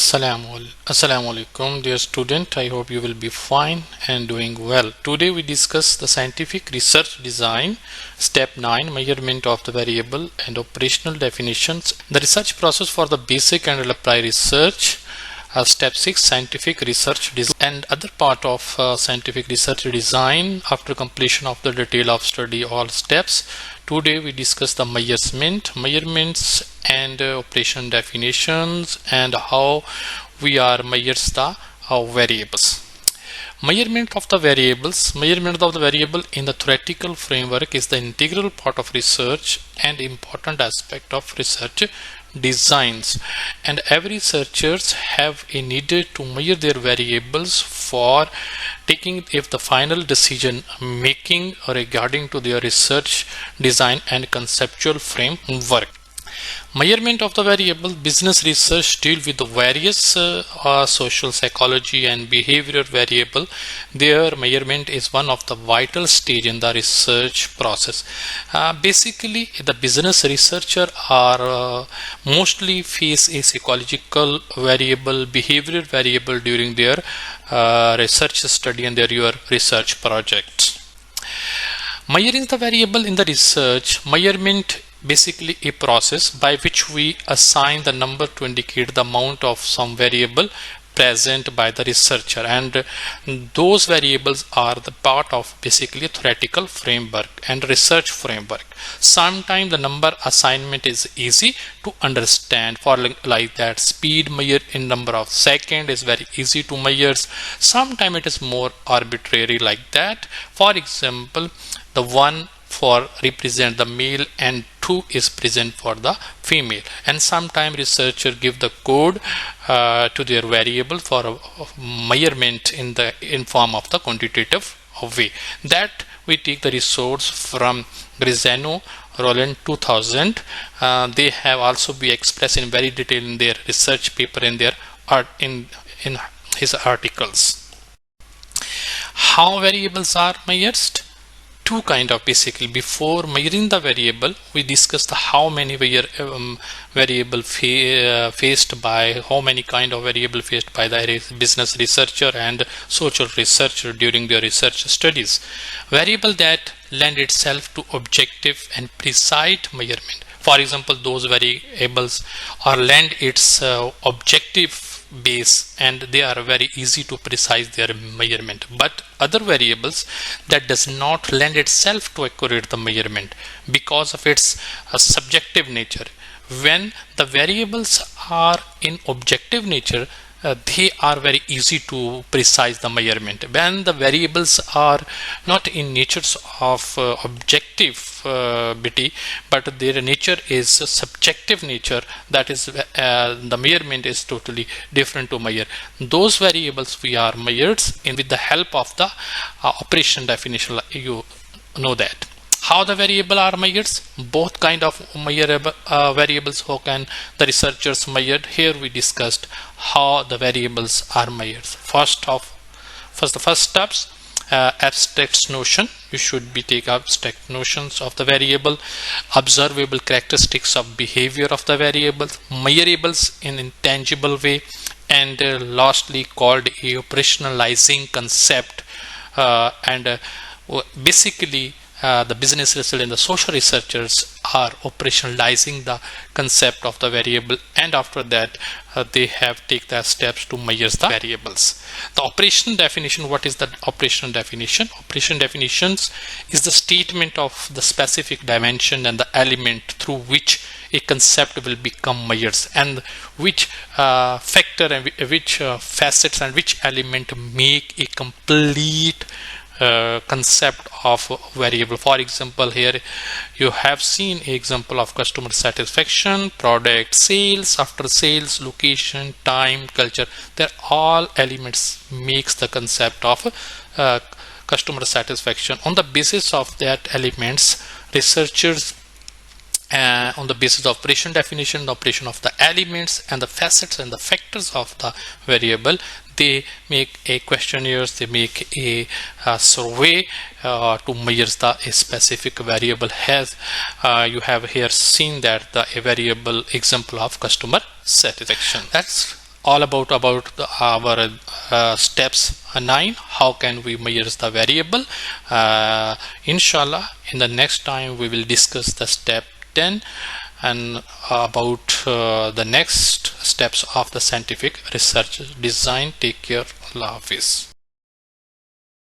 Assalamu alaikum, dear student. I hope you will be fine and doing well. Today we discuss the scientific research design, step 9, measurement of the variable and operational definitions, the research process for the basic and applied research, step 6, scientific research design, and other part of scientific research design after completion of the detail of study all steps. Today we discuss the measurements and operation definitions and how we are measures the variables. Measurement of the variable in the theoretical framework is the integral part of research and important aspect of research designs, and every researchers have a needed to measure their variables for taking if the final decision making regarding to their research design and conceptual framework. Measurement of the variable. Business research deal with the various social psychology and behavioral variable. Their measurement is one of the vital stage in the research process. Basically, the business researcher are mostly face a psychological variable, behavioral variable during their research study and their research projects. Measuring the variable in the research. Measurement basically a process by which we assign the number to indicate the amount of some variable present by the researcher, and those variables are the part of basically theoretical framework and research framework. Sometimes the number assignment is easy to understand, for like that speed measured in number of seconds is very easy to measure. Sometimes it is more arbitrary like that. For example, the one for represent the male and 2 is present for the female, and sometimes researcher give the code to their variable for measurement in form of the quantitative way. That we take the resource from Grisano Roland 2000. They have also be expressed in very detail in their research paper in their art in his articles. How variables are measured? Two kind of basically. Before measuring the variable, we discussed the how many variable faced by how many kind of variable faced by the business researcher and social researcher during their research studies. Variable that lend itself to objective and precise measurement. For example, those variables are lend its objective base and they are very easy to precise their measurement, but other variables that does not lend itself to accurate the measurement because of its subjective nature. When the variables are in objective nature, they are very easy to precise the measurement. When the variables are not in natures of objectivity, but their nature is subjective nature, that is the measurement is totally different to measure. Those variables we are measured in with the help of the operation definition. You know that. How the variable are measured? Both kind of variables how can the researchers measured. Here we discussed how the variables are measured. The first steps, abstract notion. You should be take abstract notions of the variable, observable characteristics of behavior of the variable, measurables in intangible way, and lastly called a operationalizing concept. Basically the business researchers and the social researchers are operationalizing the concept of the variable, and after that they have take the steps to measure the variables. The operation definition. What is the operation definition? Operation definitions is the statement of the specific dimension and the element through which a concept will become measured, and which factor and which facets and which element make a complete concept of variable. For example, here you have seen an example of customer satisfaction, product sales, after sales, location, time, culture. They're all elements makes the concept of customer satisfaction. On the basis of that elements, researchers on the basis of operation definition, the operation of the elements and the facets and the factors of the variable, they make a questionnaires, they make a survey to measure a specific variable. Has you have here seen that a variable example of customer satisfaction. That's all about our steps 9, how can we measure the variable. Inshallah, in the next time we will discuss the step 10 and about the next steps of the scientific research design. Take care. Allah Hafiz.